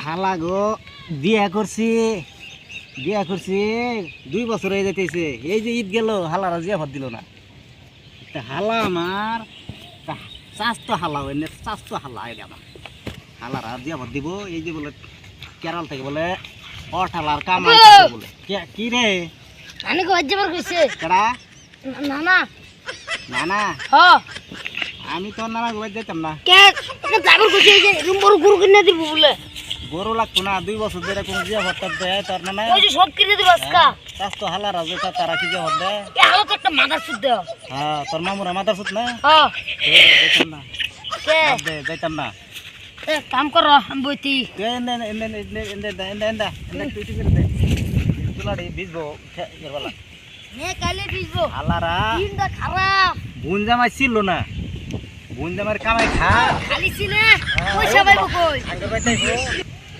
হালা গো বিয়া করছি 2 বছর হয়ে যেতেছে। এই যে ঈদ গেল হালারা জিয়া ভাত দিল না। হালা আমার চাষ হালা হয় চাষ হালা এটা আমার হালারা জিয়া ভাত দিব। এই যে বলে কেরাল থেকে বলে হালার কামাই বলে কি রে কেডা নানা নানা হ্যাঁ আমি তো নানা ঘুমাই যেতাম না। গরু কিনে দিব বলে গরু লাগতো না 2 বছর ধরে কোন জিয়া ভর্তা দেয় তার নানা সব কিনে দিব আজকা চাষ তো হালারা যে তারা কি জিয়া ভর্তা দেয়। হালো তো একটা মাদার সুদ দেও হ্যাঁ তোর মামুরা মাদার সুত না হ্যাঁ যাইতাম না কে যাইতাম না। কাম করো আমি বইতি হালারা দিনটা খারাপ বুন জামাই ছিল না বুন জামাই কামাই খা খালি ছিলে পয়সা পাইবো কই আগে বাইতাইবো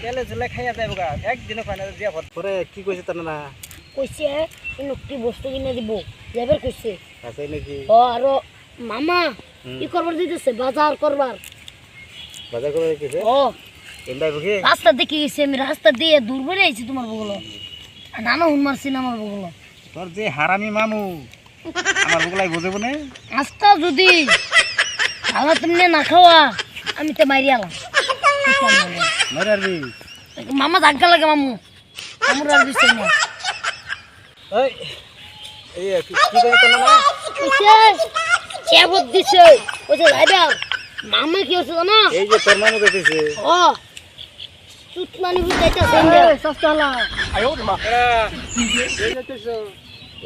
তেলে চলে খাইয়া যাইবো গা একদিনও খাই না দিয়া ভর পরে কি কইছে তার না কইছে ইনকি বস্তু কিনে দিব যাবার কইছে আছে নাকি ও আর মামা কি করবার দিতেছে বাজার করবার বাজার করে রেখেছে ও এন্দাই বুকে রাস্তা দেখে গেছি আমি রাস্তা দিয়ে দূর বেড়ে আইছি তোমার বগলো নানা হুন মারছি না আমার বগলো তোর যে হারামি মামু আমার বগলাই বুঝেবো না আস্তা যদি খাওয়া তুমি না খাওয়া আমি তো মারি আলাম মেরে আরবি মামা ধাক্কা লাগে মামু আমার আর বিষয় না এই এই কি কইছে তার না কইছে চেবত দিছে কইছে যাইবা মামা কি হচ্ছে না এই যে তোর মামু কইতেছে ও সুতমানি বুঝাইতাছে সস্তালা আয়ো মা এই যাইতেছো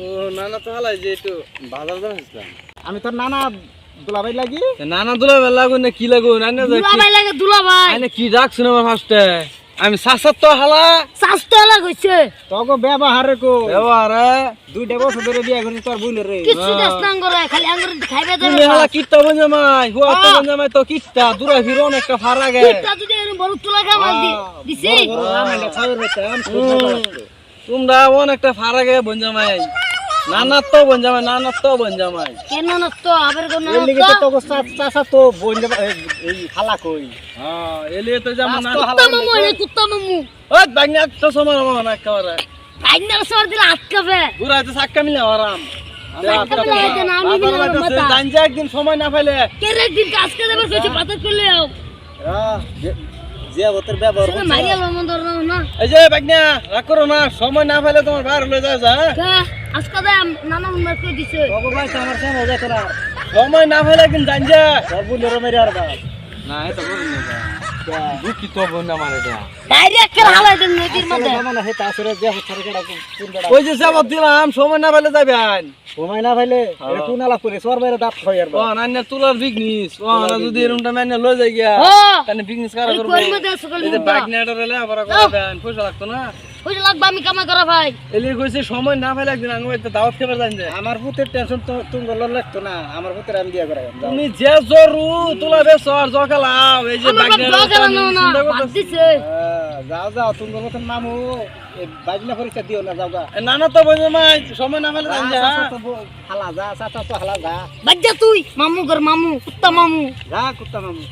ও নানা তো হালাই যে একটু বাজার যাচ্ছিলাম আমি তোর নানা দুলাভাই লাগি নানা দুলাভাই লাগো না কি লাগো নানা দুলাভাই লাগে দুলাভাই আইনে কি ডাকছ না ফার্স্টে আমি সাসাত তো হালা সস্তালা কইছে তোগো ব্যবহারে কো এবারে 2 বছর ধরে বিয়া করছিস তোর বুইনের রে কিছু দেশ না করে খালি আঙ্গুর খাইবে তুমি যাবে হালা কিত্তা বঞ্জামাই হুয়া তো বঞ্জামাই তো কিত্তা দূরে ফিরো অনেকটা ফারাগে কিটা যদি এরকম বড় তুলা গামাল দিছি বড় রামাইলে খাওয়ার হইতাম তোমরা অনেকটা ফারাগে বঞ্জামাই নানা তো বঞ্জামাই কেন নষ্ট আবার কোন এই লিগে তো তোগো চাচা তো বইন এই হালা কই হ্যাঁ এলিয়ে তো যেমন কুত্তা মামু এ কুত্তা মামু ওই বাগনা তো সময় না একেবারে আইনার সর দিলে আটকাবে ঘুরাইতে সাক্কা মিলে আরাম মাথা জানজা একদিন সময় না পাইলে কেরে দিন কাজ করে দেবে কইছে পাতা করলে যে ওতর ব্যবহার সেটা মারিয়া লমন ধর না এই যে বাগনা রাগ করো না সময় না পাইলে তোমার বাইরে হয়ে যায় যা কা আজকে দে নানা উন্মার কই দিছে তোগো ভাই আমার সামনে হয়ে যায় তোরা সময় না পাইলে একদিন জানজা তোর বুইনের মেরে আর বাপ না এটা করুন না দুঃখী তো বন্ধা মানে এটা ডাইরেক্ট করে হালাই দেন নদীর মধ্যে মানে হে তাসরে যে হচ্ছে কেডা কোন কেডা ওই যে যাব দিলাম সময় না পাইলে যাবেন সময় না পাইলে একটু নালা করে সর বাইরে দাঁত খাই আর ও নান্না তুলার বিজনেস ও না যদি এরকমটা নান্না লই যাই গিয়া ও তানে বিজনেস করা করব কই মধ্যে সকল এই যে বাইক নেটা রেলে আবার করবেন পয়সা লাগতো না কইছে লাগবে আমি কামা করা ভাই এলি কইছে সময় না পাইলে একদিন আঙ্গ একটা দাওয়াত খাবার জান যে আমার পুতের টেনশন তো তুমি গলর লাগতো না আমার পুতের আমি দিয়া করাই তুমি যে জরু তুলা বেশ আর জকালাও এই যে বাইক নেটা চিন্তা করতেছ দিছে যাও যাও তুমি মতন মামু বাইজনা পরীক্ষা দিও না যাও গা না না তো বন্ধু মাই সময় না পাইলে জান যা হালা যা চাচা তো হালা যা বাজ্জা তুই মামু ঘর মামু কুত্তা মামু যা কুত্তা মামু